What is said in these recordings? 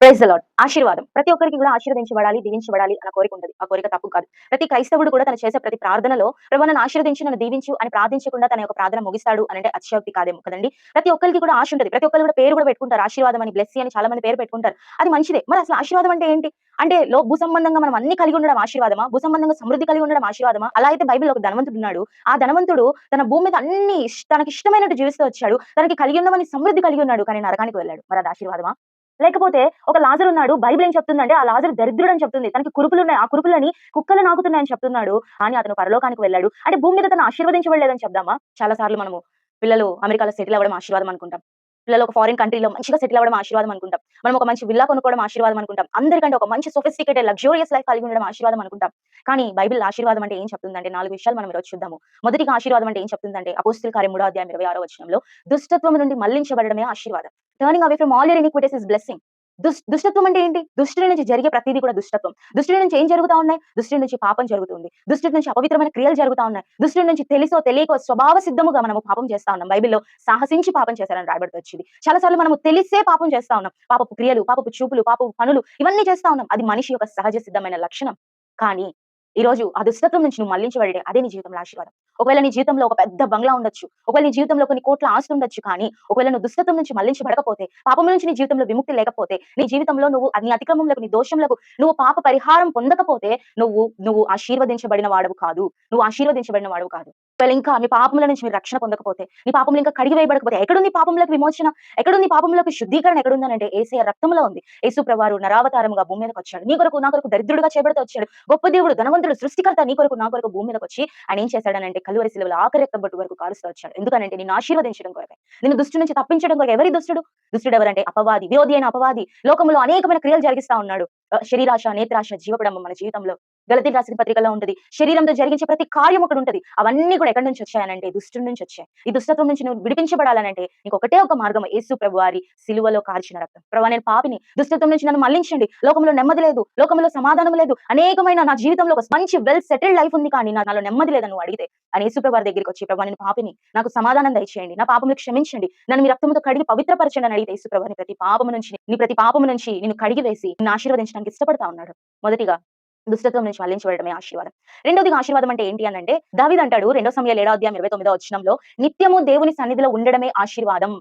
Praise the lord. ఆశీర్వాదం. ప్రతి ఒక్కరికి కూడా ఆశీర్వదించబడాలి, దీవించబడాలి అన్న కోరిక ఉంటది. ఆ కోరిక తప్పు కాదు. ప్రతి క్రైస్తవుడు కూడా తను చేసే ప్రతి ప్రార్థనలో ప్రభువా నన్ను ఆశీర్వదించు, నన్ను దీవించు అని ప్రార్థించకుండా తన యొక్క ప్రార్థన ముగిస్తాడు అనంటే అతిశయోక్తి కాదేమో కదండీ! ప్రతి ఒక్కరికి కూడా ఆశ ఉంటది. ప్రతి ఒక్కళ్ళు కూడా పేరు కూడా పెట్టుకుంటారు. ఆశీర్వాదం అని, బ్లెస్సీ అని చాలా మంది పేరు పెట్టుకుంటారు. అది మంచిదే. మరి అసలు ఆశీర్వాదం అంటే ఏంటి? అంటే భూ సంబంధంగా మనం అన్ని కలిగి ఉండడం ఆశీర్వాదమా? భూ సంబంధంగా సమృద్ధి కలిగి ఉండడం ఆశీర్వాదమా? అలా అయితే బైబిల్‌లో ఒక ధనవంతుడున్నాడు. ఆ ధనవంతుడు తన భూమి మీద అన్ని తనకిష్టమైనట్టు జీవిస్తూ వచ్చాడు. తనకి కలిగి ఉన్నవన్నీ సమృద్ధి కలిగి ఉన్నాడు. కానీ నరకానికి వెళ్ళాడు. మరి అది ఆశీర్వాదమా? లేకపోతే ఒక లాజరు ఉన్నాడు. బైబిల్ ఏం చెప్తుందంటే ఆ లాజరు దరిద్రుడని చెప్తుంది. తనకి కురుపులున్నాయి. ఆ కురుపులని కుక్కలు నాకుతున్నాయని చెప్తున్నాడు. కానీ అతను పరలోకానికి వెళ్ళాడు. అంటే భూమి మీద తను ఆశీర్వదించబడలేదని చెప్దామా? చాలా సార్లు మనము పిల్లలు అమెరికాలో సెటిల్ అవ్వడం ఆశీర్వాదం అనుకుంటాం. పిల్లలు ఒక ఫారిన్ కంట్రీలో మంచిగా సెటిల్ అవ్వడం ఆశీర్వాదం అనుకుంటాం. మనం ఒక మంచి విల్లా కొనుక్కోవడం ఆశీర్వాదం అనుకుంటాం. అందరికంటే ఒక మంచి సోఫిస్టికేటెడ్ లగ్జూరియస్ లైఫ్ కలిగి ఉండడం ఆశీర్వాదం అనుకుంటాం. కానీ బైబిల్ ఆశీర్వాదం అంటే ఏం చెప్తుందంటే 4 విషయాలు మనం ఈరోజు చూద్దాము. మొదటిగా ఆశీర్వాదం అంటే ఏం చెప్తుందంటే అపోస్తలుల కార్యం 3వ అధ్యాయం 26వ వచనంలో దుష్టత్వము నుండి మళ్లించబడడమే ఆశీర్వాదం. Turning away from all your iniquities is blessing. దుష్టత్వం అంటే ఏంటి? దుష్టుడి నుంచి జరిగే ప్రతీది కూడా దుష్టత్వం. దుష్టుడి నుంచి ఏం జరుగుతా ఉన్నాయి? దుష్టుడి నుంచి పాపం జరుగుతుంది. దుష్టుడి నుంచి అపవిత్రమైన క్రియలు జరుగుతా ఉన్నాయి. దుష్టుడి నుంచి తెలిసో తెలియకో స్వభావ సిద్ధముగా మనము పాపం చేస్తా ఉన్నాం. బైబిల్‌లో సాహసించి పాపం చేశారని రాయబడుతూ వచ్చింది. చాలా సార్లు మనము తెలిసే పాపం చేస్తా ఉన్నాం. పాపపు క్రియలు, పాపపు చూపులు, పాపపు పనులు ఇవన్నీ చేస్తా ఉన్నాం. అది మనిషి యొక్క సహజ సిద్ధమైన లక్షణం. కానీ ఈరోజు ఆ దుష్టత్వం నుంచి నువ్వు మళ్లించబడితే అదే నీ జీవితంలో ఆశీర్వాదం. ఒకవేళ నీ జీవితంలో ఒక పెద్ద బంగ్లా ఉండొచ్చు. ఒకవేళ నీ జీవితంలో కొన్ని కోట్ల ఆస్తి ఉండొచ్చు. కానీ ఒకవేళ నువ్వు దుష్టత్వం నుంచి మళ్లించబడకపోతే, పాపం నుంచి నీ జీవితంలో విముక్తి లేకపోతే, నీ జీవితంలో నువ్వు నీ అతిక్రమములకు, నీ దోషములకు నువ్వు పాప పరిహారం పొందకపోతే నువ్వు ఆశీర్వదించబడిన వాడవు కాదు. నువ్వు ఆశీర్వదించబడిన వాడవు కాదు. ఒకవేళ ఇంకా మీ పాపముల నుంచి మీరు రక్షణ పొందకపోతే, నీ పాపములు ఇంకా కడిగి వేయబడకపోతే ఎక్కడుంది పాపములకు విమోచన? ఎక్కడుంది పాపములకు శుద్ధీకరణ ఎక్కడుందనంటే యేసయ్య రక్తంలో ఉంది. యేసు ప్రభువారు నరావతారముగా భూమి మీదకొచ్చాడు. నీ కొరకు, నా కొరకు దరిద్రుడిగా చేయబడుతూ వచ్చాడు. గొప్ప దేవుడు, ధనవంతుడు, సృష్టికర్త నీ కొరకు, నా కొరకు భూమి మీదకొచ్చి ఆయన ఏం చేశాడనంటే కలువరి శిలువలో ఆఖరి రక్తం బొట్టు వరకు కాలుస్తూ వచ్చాడు. ఎందుకనంటే నిన్ను ఆశీర్వదించడం కొరకే. నిన్ను దుష్టు నుంచి తప్పించడం కొరకు. ఎవరి దుష్టుడు? దుష్టుడు ఎవరంటే అపవాది, విరోధి అయిన అపవాది. లోకంలో అనేకమైన క్రియలు జరిగిస్తా ఉన్నాడు. శరీరాశ, నేత్రాశ, జీవపడము మన జీవితంలో గలతీయులకు రాసిన పత్రికలో ఉంటది. శరీరంతో జరిగించే ప్రతి కార్యం ఒకటి ఉంటది. అవన్నీ కూడా ఎక్కడి నుంచి వచ్చాయనంటే దుష్టుడి నుంచి వచ్చాయి. ఈ దుష్టత్వం నుంచి నువ్వు విడిపించబడాలనంటే నీకు ఒకటే ఒక మార్గం యేసు ప్రభువారి సిలువలో కార్చిన రక్తం. ప్రభువా నేను పాపిని, దుష్టత్వం నుంచి నన్ను మళ్లించండి. లోకంలో నెమ్మది లేదు, లోకంలో సమాధానం లేదు. అనేకమైన నా జీవితంలో ఒక మంచి వెల్ సెటిల్డ్ లైఫ్ ఉంది కానీ నాలో నెమ్మది లేదని నువ్వు అడిగితే అని యేసు ప్రభువారి దగ్గరికి వచ్చి ప్రభువా నేను పాపిని, నాకు సమాధానం దయచేయండి, నా పాపములు క్షమించండి, నన్ను మీ రక్తంతో కడిగి పవిత్రపరచండి అని అడిగితే యేసు ప్రభువాని ప్రతి పాపము నుంచి నిన్ను కడిగి వేసి నిన్ను ఆశీర్వదించడానికి ఇష్టపడతా ఉన్నాడు. మొదటిగా దుష్టత్వం నుంచి మళ్లించబడడమే ఆశీర్వాదం. రెండోదిగా ఆశీర్వాదం అంటే ఏంటి అనంటే దావీదు అంటాడు 2 సమూయేలు 7వ అధ్యాయం 29వ వచనంలో నిత్యము దేవుని సన్నిధిలో ఉండడమే ఆశీర్వాదం.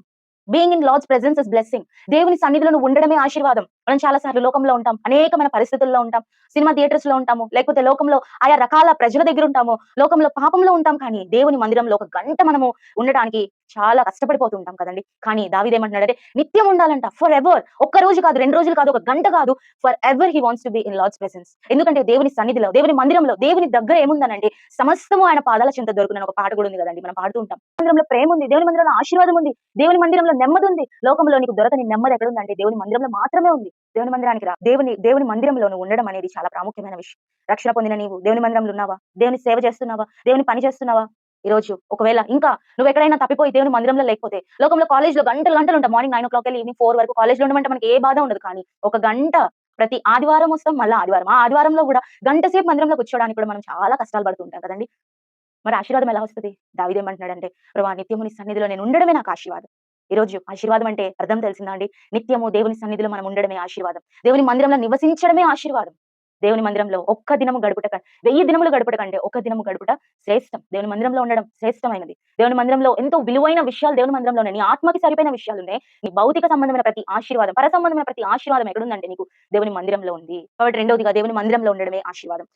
Being in Lord's presence is blessing. దేవుని సన్నిధిలో నువ్వు ఉండడమే ఆశీర్వాదం. మనం చాలా సార్లు లోకంలో ఉంటాం. అనేకమైన పరిస్థితుల్లో ఉంటాం. సినిమా థియేటర్స్ లో ఉంటాము. లేకపోతే లోకంలో ఆయా రకాల ప్రజల దగ్గర ఉంటాము. లోకంలో పాపంలో ఉంటాం. కానీ దేవుని మందిరంలో ఒక గంట మనము ఉండడానికి చాలా కష్టపడిపోతూ ఉంటాం కదండీ. కానీ దావీదేమంటున్నాడంటే నిత్యం ఉండాలంట. For ever. ఒక్క రోజు కాదు, 2 రోజులు కాదు, ఒక గంట కాదు. For ever he wants to be in Lord's presence. ఎందుకంటే దేవుని సన్నిధిలో, దేవుని మందిరంలో, దేవుని దగ్గర ఏముందనంటే సమస్తము ఆయన పాదాల చెంత దొరుకునని ఒక పాట కూడా ఉంది కదండీ. మనం పాడుతూ ఉంటాం. మందిరంలో ప్రేమ ఉంది. దేవుని మందిరంలో ఆశీర్వాదం ఉంది. దేవుని మందిరంలో నెమ్మది ఉంది. లోకంలో నీకు దొరకని నెమ్మది ఎక్కడుందంటే దేవుని మందిరంలో మాత్రమే ఉంది. దేవుని మందిరానికి రా. దేవుని మందిరంలో నువ్వు ఉండడం అనేది చాలా ప్రాముఖ్యమైన విషయం. రక్షణ పొందిన నీవు దేవుని మందిరంలో ఉన్నావా? దేవుని సేవ చేస్తున్నావా? దేవుని పని చేస్తున్నావా? ఈరోజు ఒకవేళ ఇంకా నువ్వెక్కడైనా తప్పిపోయి దేవుని మందిరంలో లేకపోతే లోకంలో కాలేజ్‌లో గంటలు గంటలు ఉంటాం. మార్నింగ్ 9:00 ఎళ్లి ఈవినింగ్ 4 వరకు కాలేజ్‌లో ఉండమంటే మనకి ఏ బాధ ఉండదు. కానీ ఒక గంట ప్రతి ఆదివారం వస్తాం. మళ్ళా ఆదివారం. ఆ ఆదివారంలో గూడా గంట సేపు మందిరంలో కూర్చోడానికి కూడా మనం చాలా కష్టాలు పడుతూ ఉంటాం కదండీ! మరి ఆశీర్వాదం ఎలా వస్తది? దావీదేమంటున్నాడంటే ప్రభువా నిత్యము నీ సన్నిధిలో నేను ఉండడమే నాకు ఆశీర్వాదం. ఈరోజు ఆశీర్వాదం అంటే అర్థం తెలిసిందా అండి? నిత్యము దేవుని సన్నిధిలో మనం ఉండడమే ఆశీర్వాదం. దేవుని మందిరంలో నివసించడమే ఆశీర్వాదం. దేవుని మందిరంలో ఒక్క దినము గడుపుట 1000 దినములు గడుపుట కంటే ఒక్క దినము గడుపుట శ్రేష్టం. దేవుని మందిరంలో ఉండడం శ్రేష్టమైనది. దేవుని మందిరంలో ఎంతో విలువైన విషయాలు దేవుని మందిరంలో ఉన్నాయి. నీ ఆత్మకి సరిపోయిన విషయాలున్నాయి. నీ భౌతిక సంబంధమైన ప్రతి ఆశీర్వాదం, పర సంబంధమైన ప్రతి ఆశీర్వాదం ఎక్కడుందంటే నీకు దేవుని మందిరంలో ఉంది. కాబట్టి రెండోదిగా దేవుని మందిరంలో ఉండడమే ఆశీర్వాదం.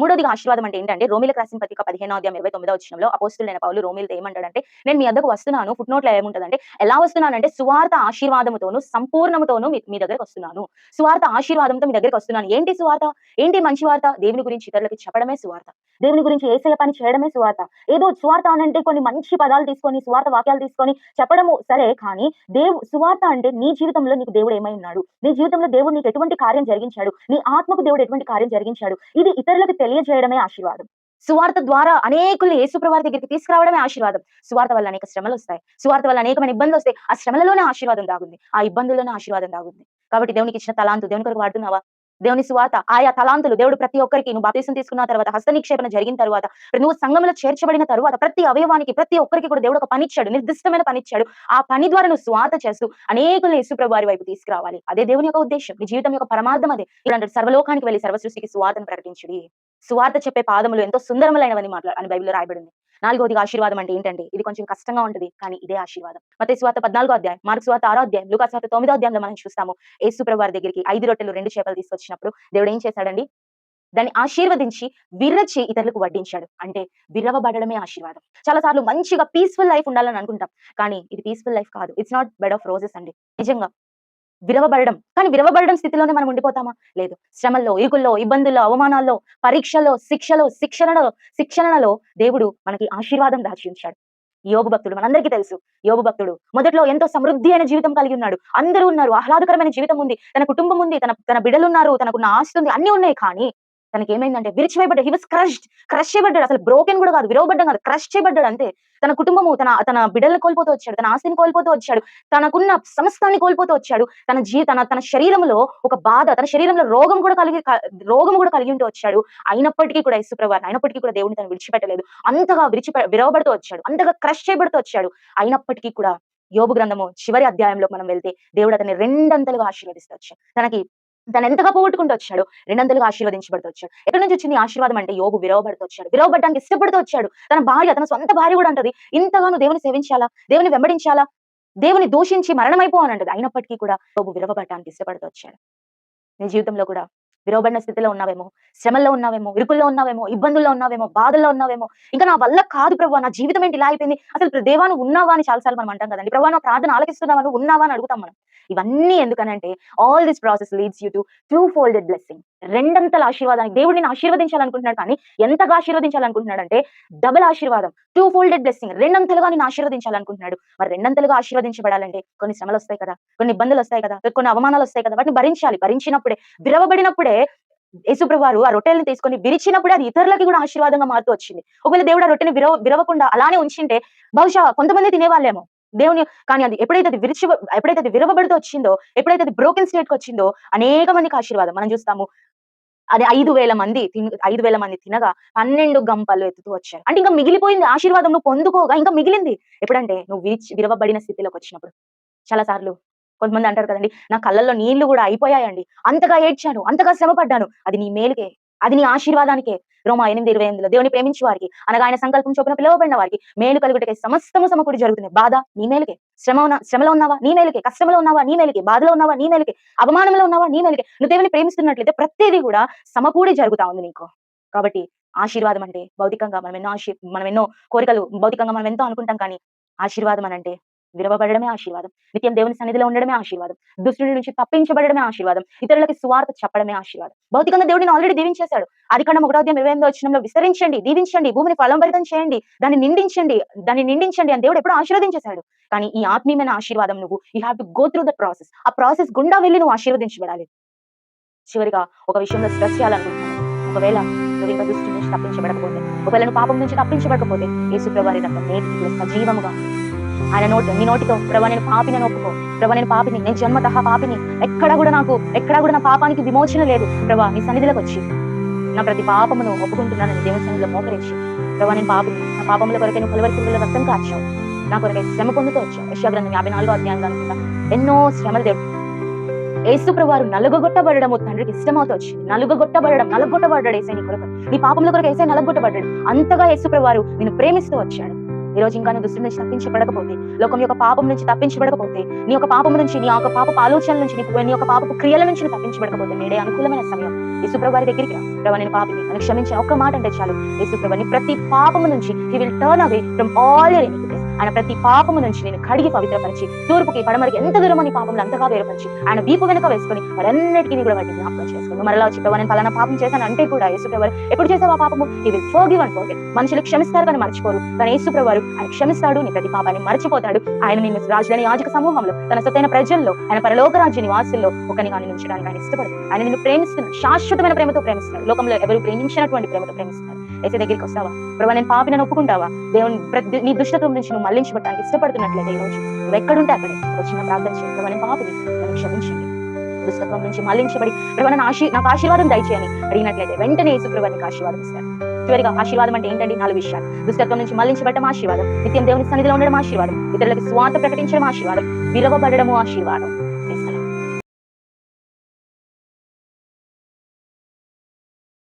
మూడోదిగా ఆశీర్వాదం అంటే ఏంటంటే రోమీయులకు రాసిన పత్రిక 15వ అధ్యాయం 29వ వచనంలో అపోస్తలుడైన పౌలు రోమీయులతో ఏమంటాడంటే నేను మీ వద్దకు వస్తున్నాను. ఫుట్ నోట్‌లో ఏముంటదంటే ఎలా వస్తున్నానంటే సువార్త ఆశీర్వాదముతోను సంపూర్ణముతోను మీ దగ్గరికి వస్తున్నాను. సువార్త ఆశీర్వాదంతో మీ దగ్గరికి వస్తున్నాను. ఏంటి సువార్త? ఏంటి మంచి వార్త? దేవుని గురించి ఇతరులకి చెప్పడమే సువార్త. దేవుని గురించి యేసయ్య పని చేయడమే సువార్త. ఏదో సువార్త అనంటే కొన్ని మంచి పదాలు తీసుకొని, సువార్త వాక్యాలు తీసుకొని చెప్పడము సరే. కానీ సువార్త అంటే నీ జీవితంలో నీకు దేవుడు ఏమై ఉన్నాడు? నీ జీవితంలో దేవుడు నీకు ఎటువంటి కార్యం జరిగించాడు? నీ ఆత్మకు దేవుడు ఎటువంటి కార్యం జరిగించాడు? ఇది ఇతరులకు తెలియజేయడమే ఆశీర్వాదం. సువార్త ద్వారా అనేకుల్ని యేసు ప్రభువారి దగ్గరికి తీసుకురావడమే ఆశీర్వాదం. సువార్త వల్ల అనేక శ్రమలొస్తాయి. సువార్త వల్ల అనేకమైన ఇబ్బందులొస్తాయి. ఆ శ్రమలలోనే ఆశీర్వాదం దాగుంది. ఆ ఇబ్బందుల్లోనే ఆశీర్వాదం దాగుంది. కాబట్టి దేవునికి ఇచ్చిన తలాంతు దేవుని కొరకు వాడుతున్నావా? దేవుని సువార్త, ఆయా తలాంతులు దేవుడు ప్రతి ఒక్కరికి నువ్వు బాప్తీసం తీసుకున్న తర్వాత, హస్త నిక్షేపణ జరిగిన తర్వాత, నువ్వు సంఘంలో చేర్చబడిన తర్వాత ప్రతి అవయవానికి ప్రతి ఒక్కరికి కూడా దేవుడు ఒక పని ఇచ్చాడు, నిర్దిష్టమైన పని ఇచ్చాడు. ఆ పని ద్వారా నువ్వు సువార్త చేస్తూ అనేకులను యేసుప్రభు వారి వైపు తీసుకురావాలి. అదే దేవుని యొక్క ఉద్దేశం. నీ జీవితం యొక్క పరమార్థం అదే. ఇలాంటి సర్వలోకానికి వెళ్ళి సర్వ సృష్టికి సువార్తను ప్రకటించుడి. సువార్త చెప్పే పాదములు ఎంతో సుందరములైనవని అని బైబిల్లో రాయబడింది. 4వది ఆశీర్వాదం అంటే ఏంటంటే ఇది కొంచెం కష్టంగా ఉంటది, కానీ ఇదే ఆశీర్వాదం. మత్తయి సువార్త 14వ అధ్యాయం, మార్కు సువార్త 6వ అధ్యాయం, లూకా సువార్త 9వ అధ్యాయంలో మనం చూస్తాము. యేసుప్రభు వారి దగ్గరికి 5 రొట్టెలు 2 చేపలు తీసుకొచ్చినప్పుడు దేవుడు ఏం చేశాడండి? దాన్ని ఆశీర్వదించి విరచి ఇతరులకు వడ్డించాడు. అంటే విరవబడడమే ఆశీర్వాదం. చాలా సార్లు మంచిగా పీస్‌ఫుల్ లైఫ్ ఉండాలని అనుకుంటాం. కానీ ఇది పీస్‌ఫుల్ లైఫ్ కాదు. It's not bed of roses అండి. నిజంగా విరవబడడం. కానీ విరవబడడం స్థితిలోనే మనం ఉండిపోతామా? లేదు. శ్రమల్లో, ఇరుకుల్లో, ఇబ్బందుల్లో, అవమానాల్లో, పరీక్షల్లో, శిక్షణలో దేవుడు మనకి ఆశీర్వాదం దాచి ఉంచాడు. యోబు భక్తుడు మనందరికీ తెలుసు. యోబు భక్తుడు మొదట్లో ఎంతో సమృద్ధి అయిన జీవితం కలిగి ఉన్నాడు. అందరూ ఉన్నారు. ఆహ్లాదకరమైన జీవితం ఉంది. తన కుటుంబం ఉంది. తన బిడ్డలున్నారు. తనకున్న ఆస్తి ఉంది. అన్నీ ఉన్నాయి. కానీ తనకేమైందంటే విరిచివేయబడ్డాడు. హి వాస్ క్రష్ చేయబడ్డాడు. అసలు బ్రోకెన్ కూడా కాదు, విరవబడ్డం కాదు, క్రష్ చేయబడ్డాడు అంతే. తన కుటుంబము, తన బిడ్డలను కోల్పోతూ వచ్చాడు. తన ఆస్తిని కోల్పోతూ వచ్చాడు. తనకున్న సమస్తాన్ని కోల్పోతూ వచ్చాడు. తన శరీరంలో ఒక బాధ, తన శరీరంలో రోగం కూడా కలిగి ఉంటూ వచ్చాడు. అయినప్పటికీ కూడా అయినప్పటికీ కూడా దేవుడిని తను విడిచిపెట్టలేదు. అంతగా విరవబడుతూ వచ్చాడు. అంతగా క్రష్ చేయబడుతూ వచ్చాడు. అయినప్పటికీ కూడా యోబు గ్రంథము చివరి అధ్యాయంలో మనం వెళ్తే దేవుడు అతన్ని రెండంతలుగా ఆశీర్వదిస్తూ వచ్చాడు. తను ఎంతగా పోగొట్టుకుంటూ వచ్చాడు, రెండంతలుగా ఆశీర్వదించబడుతూ వచ్చాడు. ఎక్కడి నుంచి వచ్చింది ఆశీర్వాదం అంటే? యోబు విరవబడుతూ వచ్చాడు. విరవబడడానికి ఇష్టపడుతూ వచ్చాడు. తన సొంత భార్య కూడా అంటది, ఇంతగానో దేవుని సేవించాలా, దేవుని వెంబడించాలా, దేవుని దూషించి మరణమైపో అని అంటది. అయినప్పటికీ కూడా యోబు విరవబడడానికి ఇష్టపడుతూ వచ్చాడు. నీ జీవితంలో కూడా విరవబడిన స్థితిలో ఉన్నావేమో, శ్రమల్లో ఉన్నావేమో, ఇరుకుల్లో ఉన్నావేమో, ఇబ్బందుల్లో ఉన్నావేమో, బాధల్లో ఉన్నావేమో, ఇంకా నా వల్ల కాదు ప్రభువా, నా జీవితం ఏంటి ఇలా అయిపోయింది, అసలు దేవా నువ్వు ఉన్నావా అని చాలాసార్లు మనం అంటాం కదండి. ప్రభువా నా ప్రార్థన ఆలకిస్తున్నావా, నువ్వు ఉన్నావా అని అడుగుతాం మనం. ఇవన్నీ ఎందుకనంటే all this process leads you to two folded blessing. రెండంతల ఆశీర్వాదానికి దేవుడు నిన్ను ఆశీర్వదించాలనుకుంటున్నాడు. కానీ ఎంతగా ఆశీర్వదించాలనుకుంటున్నాడు అంటే డబుల్ ఆశీర్వాదం, టూ ఫోల్డెడ్ బ్లెస్సింగ్. రెండంతలుగా నిన్ను ఆశీర్వదించాలనుకుంటున్నాడు. మరి రెండంతలుగా ఆశీర్వదించబడాలంటే కొన్ని శ్రమలు వస్తాయి కదా, కొన్ని ఇబ్బందులు వస్తాయి కదా, కొన్ని అవమానాలు వస్తాయి కదా, వాటిని భరించాలి. భరించినప్పుడే, విరవబడినప్పుడే యేసుప్రభు వారు ఆ రొట్టెలను తీసుకొని విరిచినప్పుడే అది ఇతరులకి కూడా ఆశీర్వాదంగా మారుతూ వచ్చింది. ఒకవేళ దేవుడు ఆ రొట్టెని విరవకుండా అలానే ఉంచింటే బహుశా కొంతమంది తినేవాళ్ళేమో దేవుని. కానీ అది ఎప్పుడైతే అది విరవబడుతూ వచ్చిందో, ఎప్పుడైతే అది బ్రోకెన్ స్టేట్ కి వచ్చిందో అనేక మందికి ఆశీర్వాదం మనం చూస్తాము. అది 5,000 మంది తినగా 12 గంపలు ఎత్తుతూ వచ్చారు. అంటే ఇంకా మిగిలిపోయింది ఆశీర్వాదం. నువ్వు పొందుకోగా ఇంకా మిగిలింది ఎప్పుడంటే నువ్వు విరవబడిన స్థితిలోకి వచ్చినప్పుడు. చాలా సార్లు కొంతమంది అంటారు కదండి, నా కళ్ళల్లో నీళ్లు కూడా అయిపోయాయండి, అంతగా ఏడ్చాను, అంతగా శ్రమ పడ్డాను. అది నీ మేలుకే, అది నీ ఆశీర్వాదానికే. రోమా 8:28 దేవుని ప్రేమించు వారికి, అనగా ఆయన సంకల్పం చొప్పున పిలువబడిన వారికి మేలు కలుగుటకై సమస్తము సమకూడి జరుగుతుంది. బాధ నీ మేలుకే, శ్రమలో ఉన్నావా నీ మేలుకే, కష్టంలో ఉన్నావా నీ మేలుకే, బాధలో ఉన్నావా నీ మేలుకే, అవమానంలో ఉన్నావా నీ మేలుకే. నువ్వు దేవుని ప్రేమిస్తున్నట్లయితే ప్రతిదీ కూడా సమకూడి జరుగుతా ఉంది నీకు. కాబట్టి ఆశీర్వాదం అంటే భౌతికంగా మనం ఎన్నో కోరికలు, భౌతికంగా మనం ఎంతో అనుకుంటాం. కానీ ఆశీర్వాదం అనంటే విరవబడడమే ఆశీర్వాదం. నిత్యం దేవుని సన్నిధిలో ఉండడమే ఆశీర్వాదం. దుష్టుడి నుంచి తప్పించబడడమే ఆశీర్వాదం. ఇతరులకి సువార్త చెప్పడమే ఆశీర్వాదం. భౌతికంగా దేవుడిని ఆల్రెడీ దీవించేశాడు. ఆదికాండం 1:28 విస్తరించండి, దీవించండి, భూమిని ఫలభరితం చేయండి, దాన్ని నిండించండి అని దేవుడు ఎప్పుడో ఆశీర్వదించేశాడు. కానీ ఈ ఆత్మీయమైన ఆశీర్వాదం నువ్వు you have to go through the process. ఆ ప్రాసెస్ గుండా వెళ్ళి నువ్వు ఆశీర్వదించబడాలి. చివరిగా ఒక విషయంలో స్ట్రెస్ చేయాలనుకుంటున్నాను. ఒకవేళ నువ్వు ఇంకా దుష్టి నుంచి తప్పించబడకపోతే, ఒకవేళ నువ్వు పాపం నుంచి తప్పించబడకపోతే, యేసుప్రభు వారి రక్తం నేటికి సజీవముగా ఆయన నీ నోటితో ప్రభా నేను పాపిని ఒప్పుకో, ప్రభా నేను పాపిని, నేను జన్మతః పాపిని, ఎక్కడా కూడా నా పాపానికి విమోచన లేదు, ప్రభా నీ సన్నిధిలోకి వచ్చి నా ప్రతి పాపమును ఒప్పుకుంటున్నానని దేవుని సన్నిధిలో మోకరించి, ప్రభా నేను పాపిని, నా పాపముల కొరకే నువ్వు కలువరి శిలువలో రక్తం కార్చావు, నా కొరకై శ్రమ పొందుతూ వచ్చావు. యెషయా గ్రంథం 54వ అధ్యాయం అనుకుంటా ఎన్నో శ్రమలు దేవుడు. యేసుప్రభు వారు నలుగగొట్టబడడం తండ్రికి ఇష్టమవుతూ వచ్చింది. నలుగొట్టబడ్డాడు యేసయ్య నీ కొరకు, నీ పాపముల కొరకు యేసయ్య నలుగొట్టబడ్డాడు. అంతగా యేసుప్రభు వారు నిన్ను ప్రేమిస్తూ వచ్చాడు. ఈ రోజు ఇంకా నువ్వు దుష్టుల నుంచి తప్పించబడకపోతే, లోకం యొక్క పాపం నుంచి తప్పించబడకపోతే, నీ యొక్క పాపం నుంచి, నీ యొక్క పాపపు ఆలోచనల నుంచి, నీ యొక్క పాపపు క్రియల నుంచి నువ్వు తప్పించబడకపోతే, నేడే అనుకూలమైన సమయం. యేసుప్రభు వారి దగ్గరికి రా. ప్రభా నేను పాపిని, నన్ను క్షమించిన ఒక్క మాట అంటే చాలు. యేసుప్రభు నీ ప్రతి పాపము నుంచి he will turn away from all your iniquities. ఆయన ప్రతి పాపము నుంచి నేను కడిగి పవిత్రపరిచి, తూర్పుకి పడమరికి ఎంత దూరమో నీ పాపములు అంతగా వేరుపరిచి, ఆయన వీపు వెనుక వేసుకొని వారన్నిటికీ కూడా వాటిని జ్ఞాపకం చేసుకుని మరలా వచ్చి ప్రభా నేను పలానా పాపం చేశాను అంటే కూడా యేసుప్రభు వారు ఎప్పుడు చేసావు ఆ పాపము, he will forgive and forget. మనుషులు క్షమిస్తారు కానీ మర్చిపోరు, కానీ యేసుప్రభు వారు ఆయన క్షమిస్తాడు, నీ ప్రతి పాపాన్ని మర్చిపోతాడు. ఆయన నిన్ను రాజులని యాజక సమూహంలో, తన సొత్తైన ప్రజల్లో, ఆయన పరలోక రాజ్య నివాసుల్లో ఒకరిని కానీ ఉంచడానికి ఆయన ఇష్టపడదు. ఆయన నిన్ను ప్రేమిస్తున్నాడు, శాశ్వతమైన ప్రేమతో ప్రేమిస్తున్నాడు. లోకంలో ఎవరు ప్రేమించినటువంటి ప్రేమతో ప్రేమిస్తున్నారు. అయితే దగ్గరికి వస్తావా, ప్రభా నేను పాపిని ఒప్పుకుంటావా, దేవుని నీ దుష్టత్వం నుంచి నువ్వు మళ్లించబడడానికి ఇష్టపడుతున్నట్లయితే ఈ రోజు నువ్వు ఎక్కడుంటే అక్కడే వచ్చిన ప్రార్థన చేయండి. ప్రభా నేను పాపిని, నన్ను క్షమించండి, దుష్టత్వం నుంచి మళ్లించబడి ప్రభు నాకు ఆశీర్వాదం దయచేయని అడిగినట్లయితే వెంటనే యేసు ప్రభు నీకు ఆశీర్వాదం ఇస్తాడు. చివరిగా ఆశీర్వాదం అంటే ఏంటండి? 4 విషయాలు. దుష్టత్వం నుంచి మళ్లించబడటం ఆశీర్వాదం, నిత్యం దేవుని సన్నిధిలో ఉండడం ఆశీర్వాదం, ఇతరులకు స్వార్థ ప్రకటించడం ఆశీర్వాదం, విరవబడడము ఆశీర్వాదం.